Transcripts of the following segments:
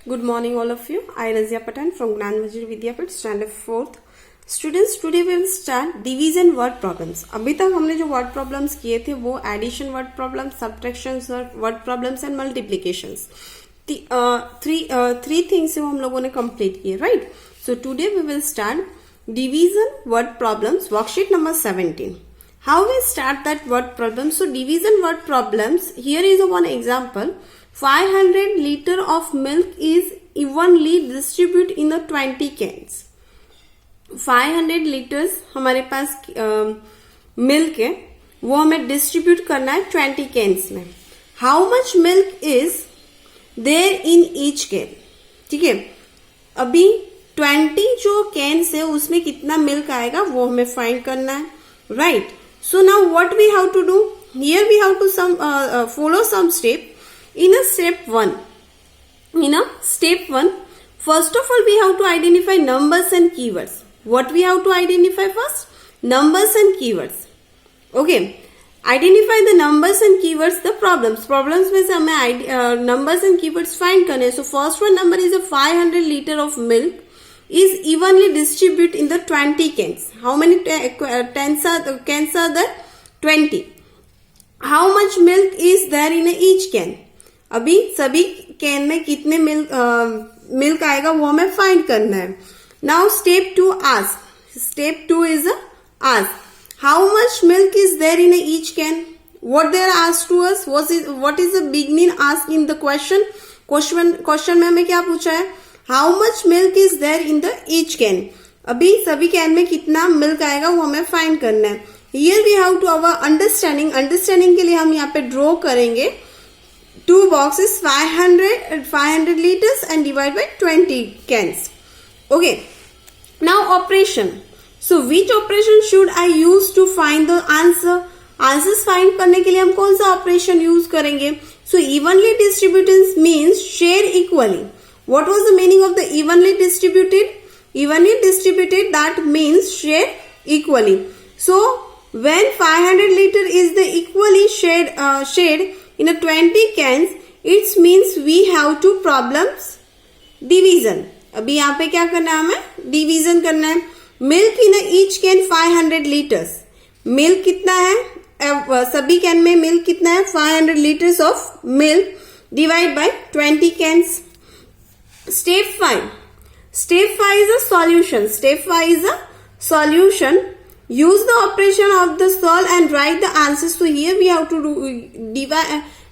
Good morning all of you. I Razia Patan from Gnanvajra Vidyapit standard 4th. Students, today we will start division word problems. अभी तक हमने जो word problems किए थे वो addition word problems, subtractions word problems and multiplications. Three things से वो हम लोगों ने complete किए, right? So today we will start division word problems, worksheet number 17. How we start that word problem? So division word problems, here is one example. 500 liter of milk is evenly distributed in the 20 cans. 500 liters हमारे पास milk है, वो हमें distribute करना है 20 cans में. How much milk is there in each can. ठीक है, अभी 20 जो कैंस है उसमें कितना मिल्क आएगा वो हमें फाइंड करना है, right. So now what we have to do here, we have to follow some step. In a step 1, first of all we have to identify numbers and keywords. What we have to identify first? Numbers and keywords. Okay, identify the numbers and keywords. The problems में से हमें numbers and keywords find करने. So first one number is a 500 liter of milk is evenly distributed in the 20 cans. How many cans are there? 20. How much milk is there in each can? अभी सभी can में कितने milk आएगा वो हमें find करना है. Now step 2 ask. Step 2 is ask how much milk is there in each can. What they are asked to us, what is the beginning ask in the question में हमें क्या पूछा है? How much milk is there in the each can. अभी सभी can में कितना milk आएगा वो हमें फाइंड करना है. Here we have to our understanding के लिए हम यहाँ पे ड्रॉ करेंगे. Two boxes 500 liters and divide by 20 cans. Okay. Now operation. So which operation should I use to find the answer? Answers find करने के लिए हम कौन सा operation use करेंगे? So evenly distributed means share equally. What was the meaning of the evenly distributed? Evenly distributed, that means share equally. So when 500 liter is the equally shared in a 20 cans, it means we have to problems division. अभी यहाँ पे क्या करना है, हमें division करना है. Milk in each can 500 litres. Milk कितना है, सभी कैन में मिल्क कितना है? 500 litres of milk divide by 20 cans. Step 5. Step 5 is a solution. Step 5 is a solution. Use the operation of the solve and write the answers. So here we have to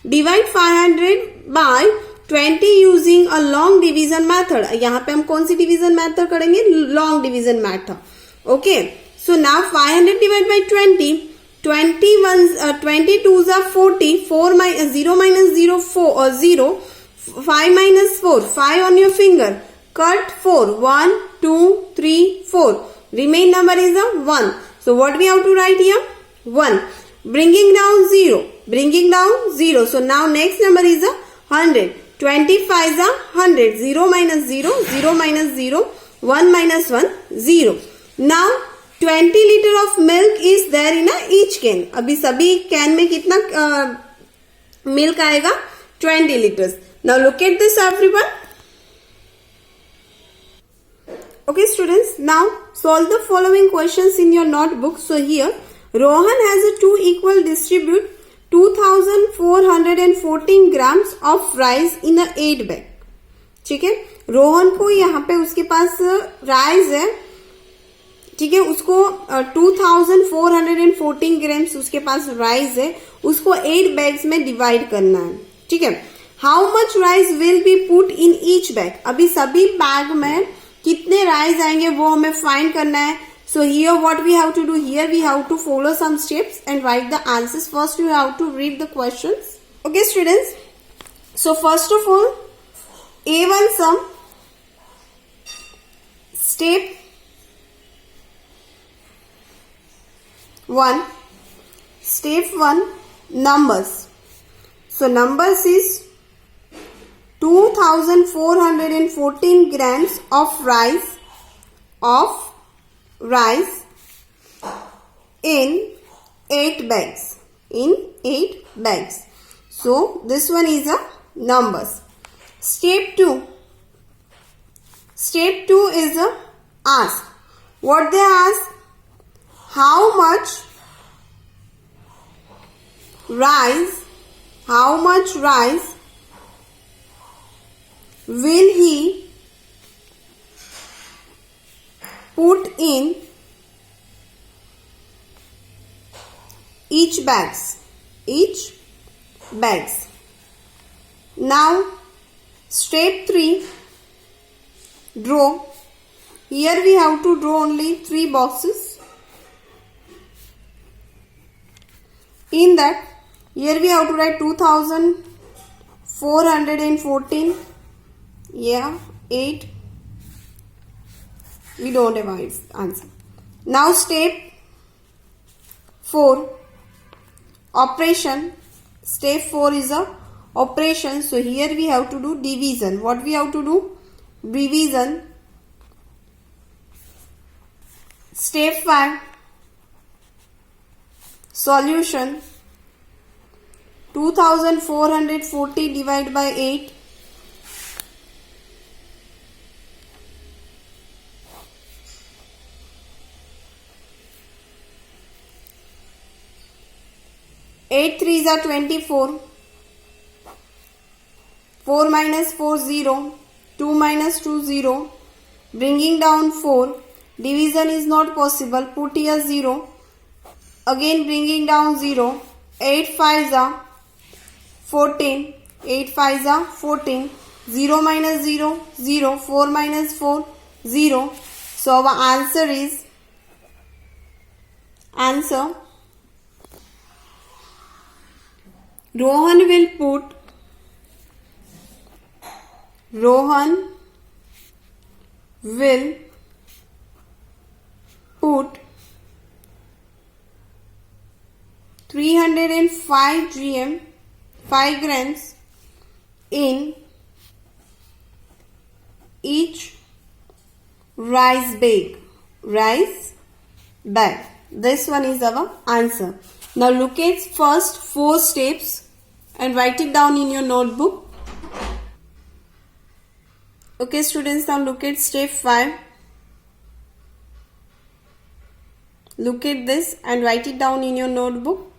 divide 500 by 20 using a long division method. यहाँ पे हम कौन सी division method करेंगे? Long division method. Okay. So now 500 divided by 20. 22s are 40. 0 minus 0 4 0. 5 minus 4 5 on your finger. Cut 4. 1 2 3 4. Remain number is a 1. So what we have to write here? 1. Bringing down 0. Bringing down 0. So now next number is a 100. 25 is a 100. 0 minus 0. 0 minus 0. 1 minus 1. 0. Now 20 liter of milk is there in each can. अभी सभी can में कितना milk आएगा? 20 liters. Now look at this everyone. Okay students, now solve the following questions in your notebook. So here, Rohan has a 2 equal distribute 2414 grams of rice in a 8 bag. ठीक है, रोहन को यहाँ पे उसके पास rice है, ठीक है, उसको 2414 ग्राम्स उसके पास राइस है, उसको 8 बैग्स में डिवाइड करना है. ठीक है, how much rice will be put in each bag. अभी सभी बैग में कितने राइस आएंगे वो हमें फाइंड करना है. So here what we have to do, here we have to follow some steps and write the answers. First you have to read the questions. Okay students, so first of all A1 sum. Step 1. Step 1 numbers. So numbers is 2414 grams of rice in 8 bags. So this one is a numbers. Step 2. Step 2 is a ask. What they ask? How much rice will he put in each bags? Now step 3, draw. Here we have to draw only 3 boxes. In that, here we have to write 2414. Yeah, 8. We don't have answer. Now step 4, operation. Step 4 is a operation. So here we have to do division. What we have to do? Division. Step 5, solution. 2440 divided by 8. Eight threes are 24. 4 minus 4 0. 2 minus 2 0. Bringing down 4. Division is not possible. Put here 0. Again bringing down 0. 8 5s are 14. 8 5s are 14. 0 minus 0 0. 4 minus 4 0. So our answer is Rohan will put 305 grams in each rice bag. This one is our answer. Now look at first 4 steps and write it down in your notebook. Okay students, now look at step 5. Look at this and write it down in your notebook.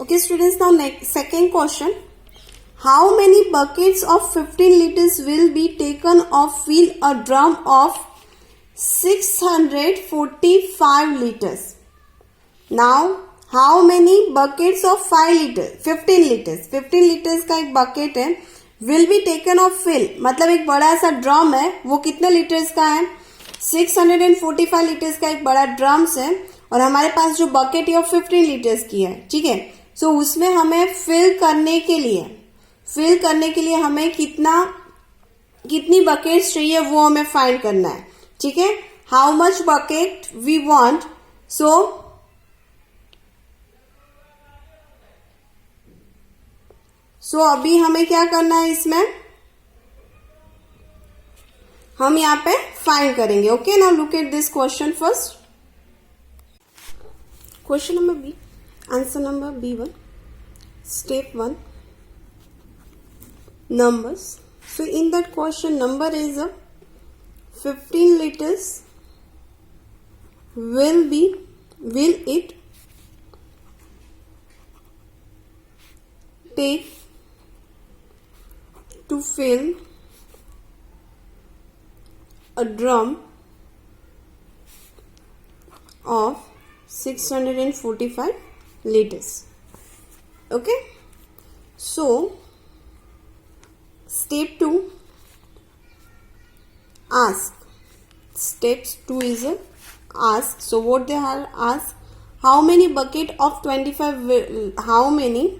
Okay students, now second question. How many buckets of 15 liters will be taken of fill a drum of 645 liters? Now how many buckets of 15 liters का एक bucket है, will be taken of fill, मतलब एक बड़ा सा drum है, वो कितने लीटर्स का है? 645 लीटर्स का एक बड़ा ड्रम्स है और हमारे पास जो बकेट है वो 15 लीटर्स की है. ठीक है, सो उसमें हमें फिल करने के लिए हमें कितनी बकेट्स चाहिए वो हमें फाइंड करना है. ठीक है, how much bucket we want. So अभी हमें क्या करना है, इसमें हम यहाँ पे फाइंड करेंगे. Okay, now look at this question first. Question number B, answer number B1, step 1, numbers. So in that question, number is 15 liters. Will it take to fill a drum of 645 liters. Okay, so step 2, ask. Steps 2 is ask. So what they are asked, how many bucket of 25 how many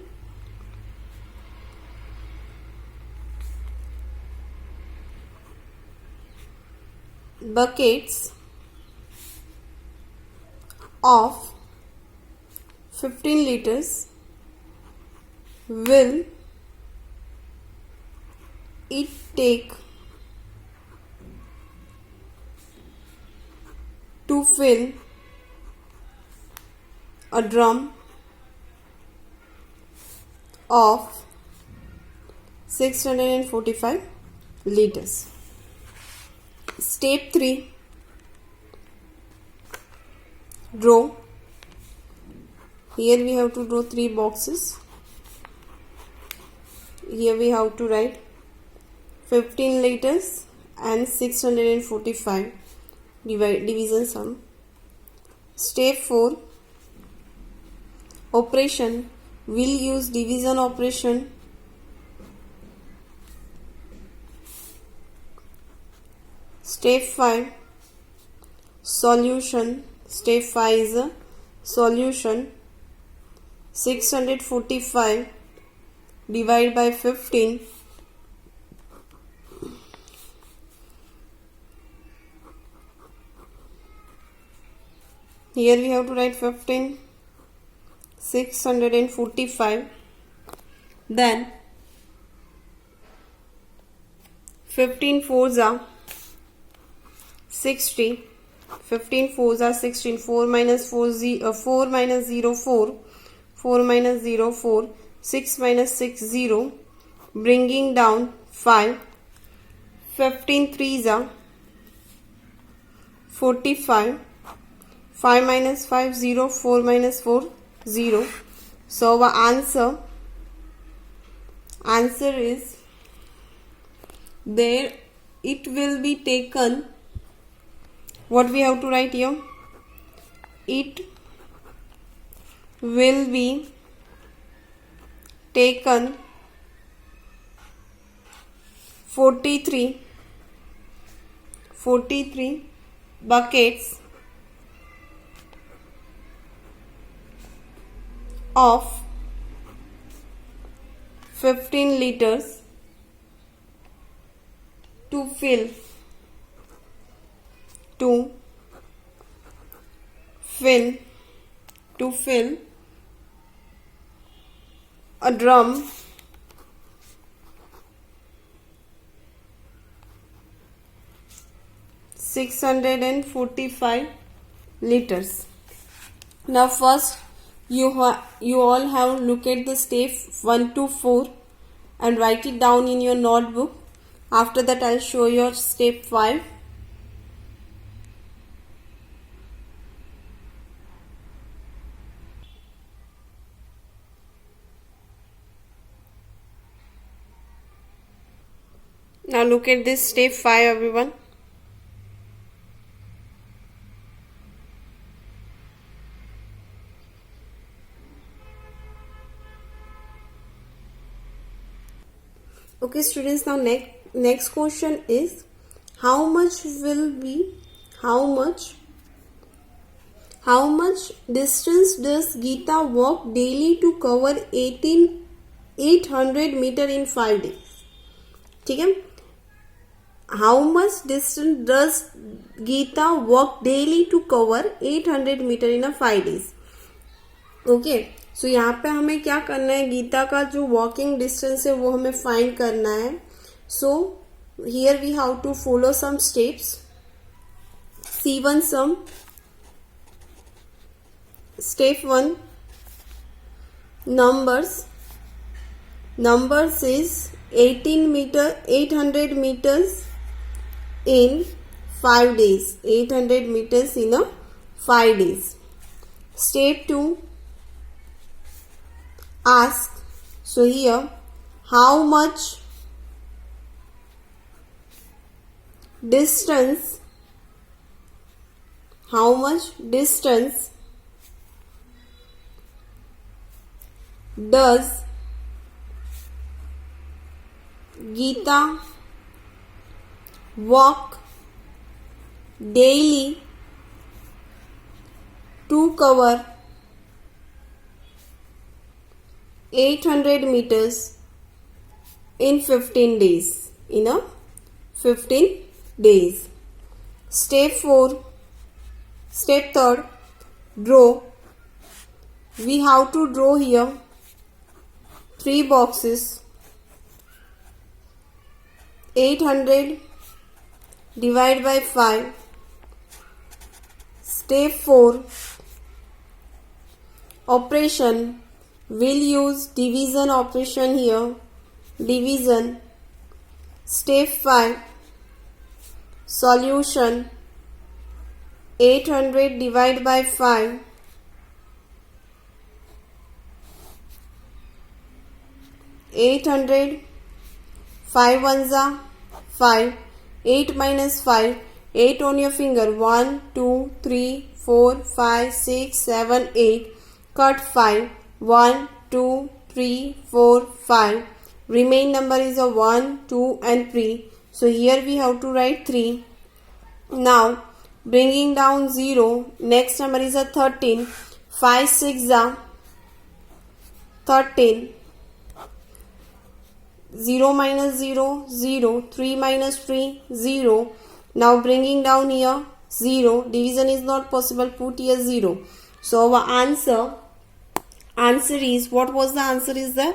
buckets of 15 liters will it take to fill a drum of 645 liters. Step 3. Draw. Here we have to draw 3 boxes. Here we have to write 15 liters and 645 division sum. Step 4. Operation. We'll use division operation. Step 5. Solution. Step 5 is a solution. 645 divided by 15 . Here we have to write 15, 645, then 15 fours are 60, 15 fours are 16, 4 minus 4, 4 minus 0, 4, 4 minus 0, 4, 6 minus 6, 0, bringing down 5, 15 threes are 45, 5 minus 5, 0, 4 minus 4, 0. So our answer is there. It will be taken. What we have to write here? It will be taken 43 buckets of 15 liters to fill a drum (645 liters). Now first you all have look at the step 1 to 4 and write it down in your notebook. After that I'll show you step 5. Now look at this step 5, everyone. Okay students, now next question is how much distance does Geeta walk daily to cover 800 meter in 5 days? ठीक है, how much distance does Geeta walk daily to cover 800 meter in a 5 days? Okay so यहाँ पे हमें क्या करना है, गीता का जो वॉकिंग डिस्टेंस है वो हमें फाइंड करना है. So here we have to follow some steps. C1 sum. Step 1 numbers is 800 meters in 5 days. 800 meters in a 5 days. Step 2 ask. So here how much distance does Geeta walk daily to cover 800 meters in 15 days. In a 15 days. Step 3 draw we have to draw here 3 boxes. 800 divided by 5. Step 4. Operation. We'll use division operation here. Division. Step 5. Solution. 800 divided by 5. 800. 5 ones are 5. 8 minus 5. 8 on your finger. 1, 2, 3, 4, 5, 6, 7, 8. Cut 5. 1, 2, 3, 4, 5. Remain number is a 1, 2 and 3. So here we have to write 3. Now bringing down 0. Next number is a 13. 5 6 are 13. 0 minus 0, 0. 3 minus 3, 0. Now bringing down here 0. Division is not possible. Put here 0. So our answer is, what was the answer is the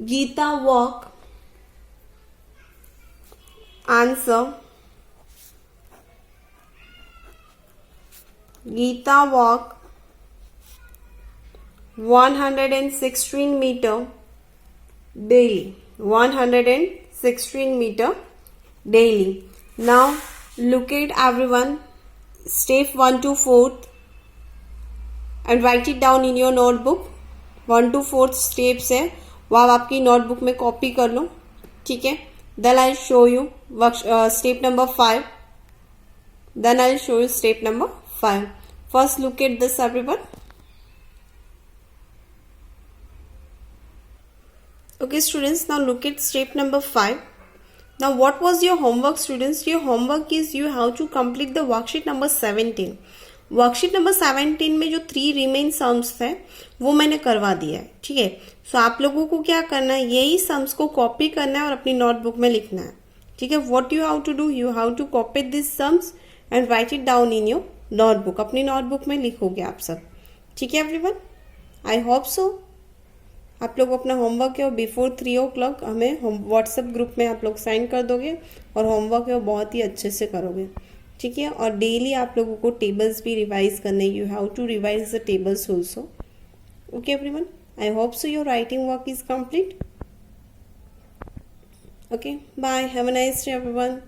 Gita walk. Answer, Gita walk 116 meter daily. 116 meter daily. Now look at everyone. Step 1 to 4th and write it down in your notebook. 1 to 4th steps है वो आप आपकी notebook में copy कर लो. ठीक है. Then I'll show you step number 5. Then I'll show you step number 5. First look at this everyone. Okay students, now look at step number 5. Now what was your homework students? Your homework is you have to complete the worksheet number 17. Worksheet number 17 में जो 3 remain sums थे वो मैंने करवा दिया है. ठीक है. सो आप लोगों को क्या करना है, यही सम्स को कॉपी करना है और अपनी नोटबुक में लिखना है. ठीक है. What you have to do, you have to copy this sums and write it down in your notebook. अपनी नोटबुक में लिखोगे आप सब. ठीक है एवरीवन. आई होप सो आप लोग अपना होमवर्क है वो बिफोर 3 o'clock हमें व्हाट्सएप ग्रुप में आप लोग साइन कर दोगे और होमवर्क है वो बहुत ही अच्छे से करोगे. ठीक है. और डेली आप लोगों को टेबल्स भी रिवाइज करने. You have to revise the tables also. Okay everyone. I hope so your writing work is complete. Okay. Bye. Have a nice day everyone.